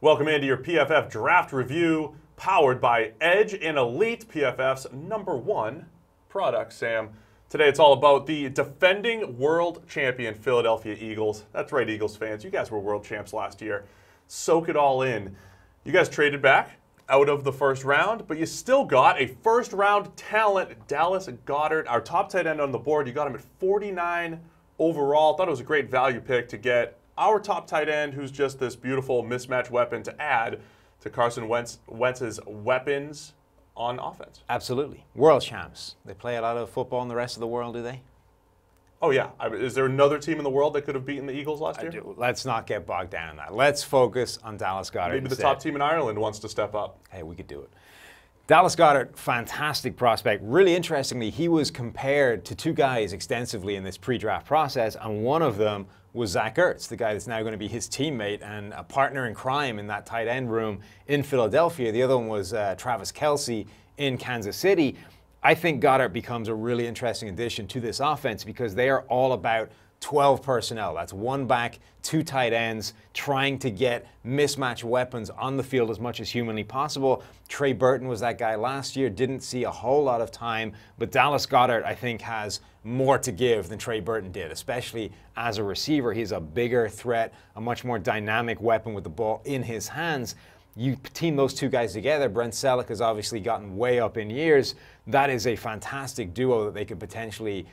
Welcome into your PFF Draft Review, powered by Edge and Elite, PFF's #1 product, Sam. Today it's all about the defending world champion Philadelphia Eagles. That's right, Eagles fans. You guys were world champs last year. Soak it all in. You guys traded back out of the first round, but you still got a first-round talent, Dallas Goddard, our top tight end on the board. You got him at 49 overall. Thought it was a great value pick to get our top tight end, who's just this beautiful mismatch weapon to add to Carson Wentz's weapons on offense. Absolutely. World champs. They play a lot of football in the rest of the world, do they? Oh, yeah. Is there another team in the world that could have beaten the Eagles last year? Let's not get bogged down in that. Let's focus on Dallas Goddard Maybe the top team in Ireland wants to step up. Hey, we could do it. Dallas Goddard, fantastic prospect. Really interestingly, he was compared to two guys extensively in this pre-draft process, and one of them was Zach Ertz, the guy that's now going to be his teammate and a partner in crime in that tight end room in Philadelphia. The other one was Travis Kelce in Kansas City. I think Goddard becomes a really interesting addition to this offense because they are all about 12 personnel. That's one back, two tight ends, trying to get mismatch weapons on the field as much as humanly possible. Trey Burton was that guy last year, didn't see a whole lot of time, but Dallas Goddard, I think, has more to give than Trey Burton did, especially as a receiver. He's a bigger threat, a much more dynamic weapon with the ball in his hands. You team those two guys together. Brent Selleck has obviously gotten way up in years. That is a fantastic duo that they could potentially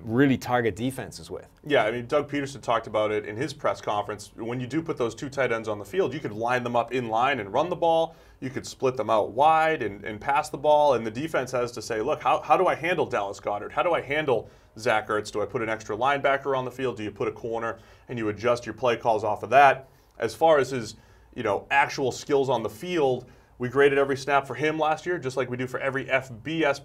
really target defenses with. Yeah, I mean, Doug Peterson talked about it in his press conference. When you do put those two tight ends on the field, you could line them up in line and run the ball. You could split them out wide and pass the ball. And the defense has to say, look, how do I handle Dallas Goddard? How do I handle Zach Ertz? Do I put an extra linebacker on the field? Do you put a corner? And you adjust your play calls off of that. As far as his actual skills on the field, we graded every snap for him last year, just like we do for every FBS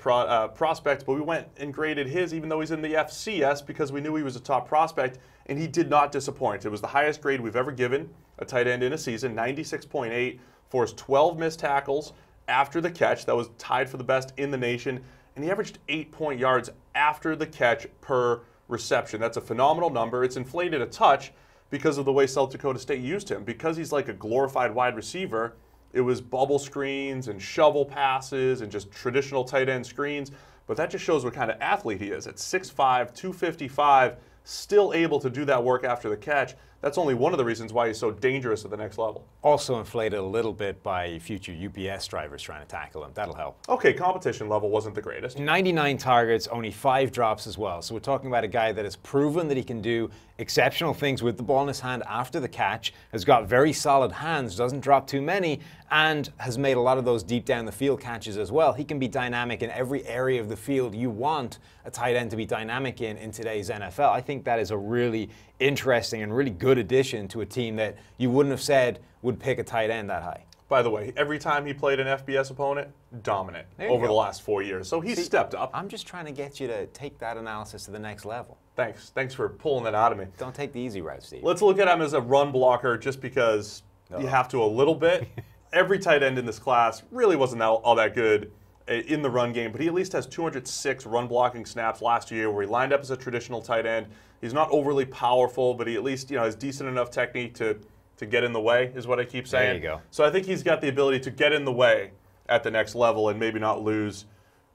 prospect, but we went and graded his even though he's in the FCS because we knew he was a top prospect, and he did not disappoint. It was the highest grade we've ever given a tight end in a season, 96.8, forced 12 missed tackles after the catch. That was tied for the best in the nation, and he averaged 8 yards after the catch per reception. That's a phenomenal number. It's inflated a touch because of the way South Dakota State used him. Because he's like a glorified wide receiver, it was bubble screens and shovel passes and just traditional tight end screens. But that just shows what kind of athlete he is. At 6'5", 255, still able to do that work after the catch. That's only one of the reasons why he's so dangerous at the next level. Also inflated a little bit by future UPS drivers trying to tackle him. That'll help. Okay, competition level wasn't the greatest. 99 targets, only 5 drops as well. So we're talking about a guy that has proven that he can do exceptional things with the ball in his hand after the catch, has got very solid hands, doesn't drop too many, and has made a lot of those deep down the field catches as well. He can be dynamic in every area of the field you want a tight end to be dynamic in today's NFL. I think that is a really interesting and really good addition to a team that you wouldn't have said would pick a tight end that high. By the way, every time he played an FBS opponent, dominant over the last 4 years. So he's stepped up. I'm just trying to get you to take that analysis to the next level. Thanks. Thanks for pulling that out of me. Don't take the easy route, Steve. Let's look at him as a run blocker just because you have to a little bit. Every tight end in this class really wasn't all that good in the run game, but he at least has 206 run blocking snaps last year where he lined up as a traditional tight end. He's not overly powerful, but he at least has decent enough technique to get in the way, is what I keep saying. There you go. So I think he's got the ability to get in the way at the next level and maybe not lose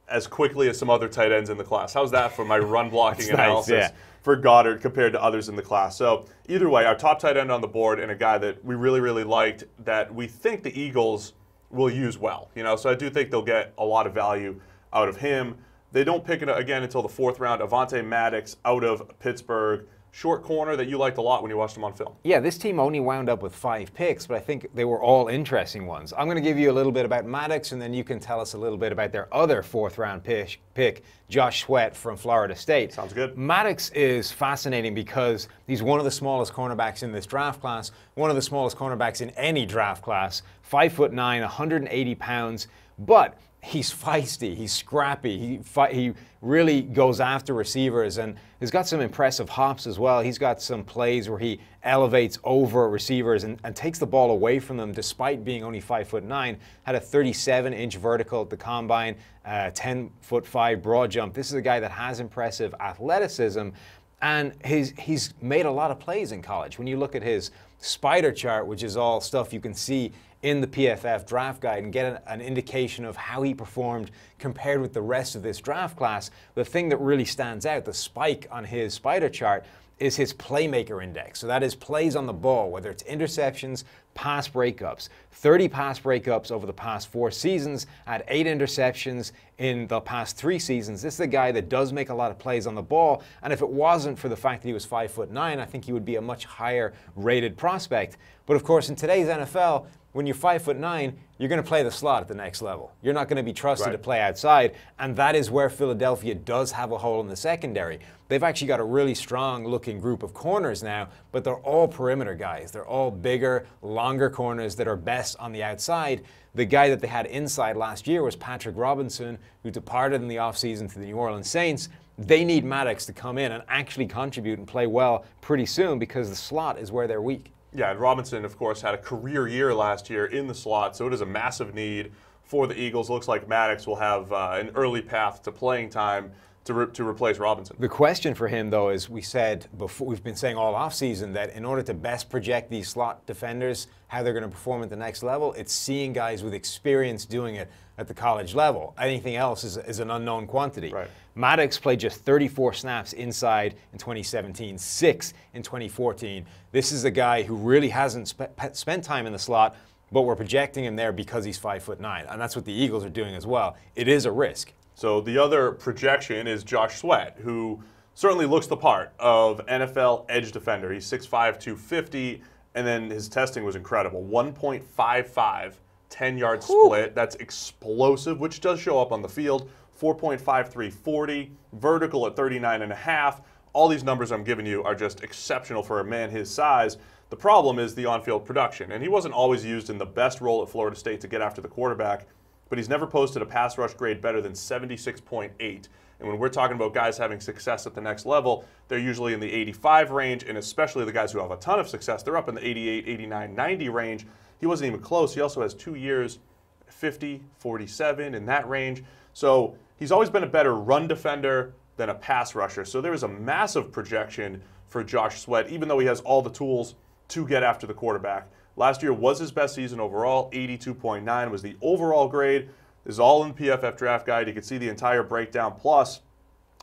as quickly as some other tight ends in the class. How's that for my run blocking analysis for Goddard compared to others in the class? So either way, our top tight end on the board and a guy that we really, really liked that we think the Eagles will use well. So I do think they'll get a lot of value out of him. They don't pick it again until the 4th round. Avante Maddox out of Pittsburgh. Short corner that you liked a lot when you watched him on film. Yeah, this team only wound up with 5 picks, but I think they were all interesting ones. I'm going to give you a little bit about Maddox, and then you can tell us a little bit about their other 4th-round pick, Josh Sweat from Florida State. Sounds good. Maddox is fascinating because he's one of the smallest cornerbacks in this draft class, one of the smallest cornerbacks in any draft class, 5'9", 180 pounds, but he's feisty, he's scrappy, he really goes after receivers, and he's got some impressive hops as well. He's got some plays where he elevates over receivers and takes the ball away from them despite being only 5'9". Had a 37-inch vertical at the combine, 10'5" broad jump. This is a guy that has impressive athleticism. And he's made a lot of plays in college. When you look at his spider chart, which is all stuff you can see in the PFF draft guide and get an indication of how he performed compared with the rest of this draft class, the thing that really stands out, the spike on his spider chart, is his Playmaker Index. So that is plays on the ball, whether it's interceptions, pass breakups. 30 pass breakups over the past 4 seasons, at 8 interceptions in the past 3 seasons. This is a guy that does make a lot of plays on the ball, and if it wasn't for the fact that he was 5'9", I think he would be a much higher rated prospect. But of course, in today's NFL, when you're 5'9", you're going to play the slot at the next level. You're not going to be trusted to play outside, and that is where Philadelphia does have a hole in the secondary. They've actually got a really strong-looking group of corners now, but they're all perimeter guys. They're all bigger, longer corners that are best on the outside. The guy that they had inside last year was Patrick Robinson, who departed in the offseason to the New Orleans Saints. They need Maddox to come in and actually contribute and play well pretty soon because the slot is where they're weak. Yeah, and Robinson, of course, had a career year last year in the slot, so it is a massive need for the Eagles. Looks like Maddox will have an early path to playing time to replace Robinson. The question for him, though, is we said before, we've been saying all offseason that in order to best project these slot defenders, how they're going to perform at the next level, it's seeing guys with experience doing it at the college level. Anything else is an unknown quantity. Right. Maddox played just 34 snaps inside in 2017, 6 in 2014. This is a guy who really hasn't spent time in the slot, but we're projecting him there because he's 5'9", and that's what the Eagles are doing as well. It is a risk. So the other projection is Josh Sweat, who certainly looks the part of NFL edge defender. He's 6'5", 250, and then his testing was incredible. 1.55, 10-yard split. That's explosive, which does show up on the field. 4.53, 40, vertical at 39.5. All these numbers I'm giving you are just exceptional for a man his size. The problem is the on-field production, and he wasn't always used in the best role at Florida State to get after the quarterback, but he's never posted a pass rush grade better than 76.8. And when we're talking about guys having success at the next level, they're usually in the 85 range, and especially the guys who have a ton of success, they're up in the 88, 89, 90 range. He wasn't even close. He also has 2 years, 50, 47, in that range. So he's always been a better run defender than a pass rusher. So there is a massive projection for Josh Sweat, even though he has all the tools to get after the quarterback. Last year was his best season overall. 82.9 was the overall grade. This is all in the PFF draft guide. You can see the entire breakdown, plus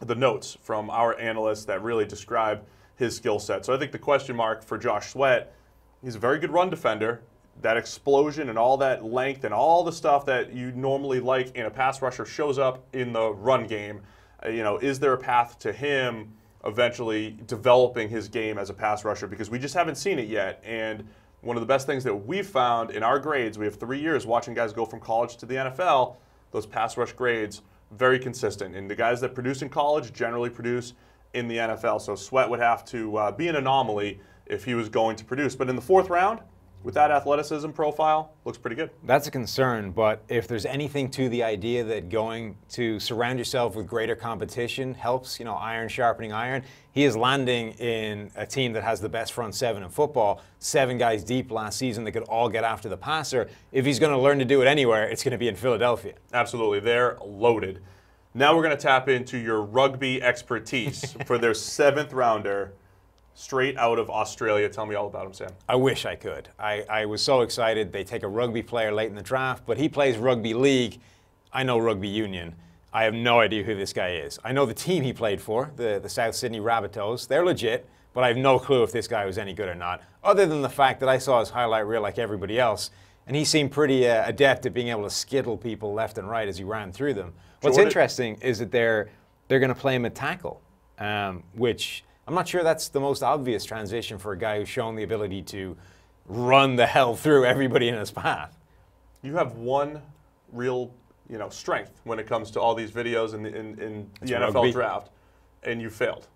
the notes from our analysts that really describe his skill set. So I think the question mark for Josh Sweat, he's a very good run defender. That explosion and all that length and all the stuff that you normally like in a pass rusher shows up in the run game. Is there a path to him eventually developing his game as a pass rusher? Because we just haven't seen it yet. And one of the best things that we've found in our grades, we have 3 years watching guys go from college to the NFL, those pass rush grades, very consistent. And the guys that produce in college generally produce in the NFL. So Sweat would have to be an anomaly if he was going to produce. But in the 4th round, with that athleticism profile, looks pretty good. That's a concern, but if there's anything to the idea that going to surround yourself with greater competition helps, iron sharpening iron, he is landing in a team that has the best front 7 in football, 7 guys deep last season that could all get after the passer. If he's going to learn to do it anywhere, it's going to be in Philadelphia. Absolutely. They're loaded. Now we're going to tap into your rugby expertise for their 7th rounder, straight out of Australia. Tell me all about him, Sam. I wish I could. I was so excited. They take a rugby player late in the draft, but he plays rugby league. I know rugby union. I have no idea who this guy is. I know the team he played for, the South Sydney Rabbitohs. They're legit, but I have no clue if this guy was any good or not, other than the fact that I saw his highlight reel like everybody else, and he seemed pretty adept at being able to skittle people left and right as he ran through them. What's interesting is that they're going to play him at tackle, which I'm not sure that's the most obvious transition for a guy who's shown the ability to run the hell through everybody in his path. You have one real, strength when it comes to all these videos in the NFL rugby draft, and you failed.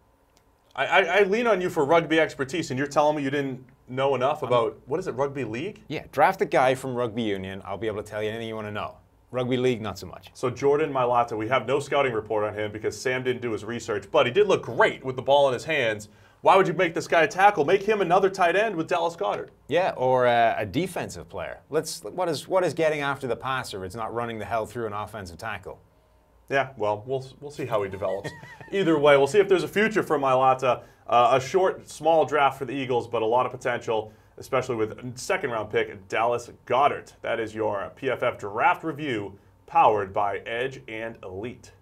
I lean on you for rugby expertise, and you're telling me you didn't know enough about, what is it, rugby league? Yeah, draft a guy from rugby union. I'll be able to tell you anything you want to know. Rugby league, not so much. So Jordan Mailata, we have no scouting report on him because Sam didn't do his research, but he did look great with the ball in his hands. Why would you make this guy a tackle? Make him another tight end with Dallas Goddard. Yeah, or a defensive player. What is getting after the passer? It's not running the hell through an offensive tackle. Yeah, well, we'll see how he develops. Either way, we'll see if there's a future for Mailata. A short, small draft for the Eagles, but a lot of potential, especially with second-round pick Dallas Goddard. That is your PFF draft review, powered by Edge and Elite.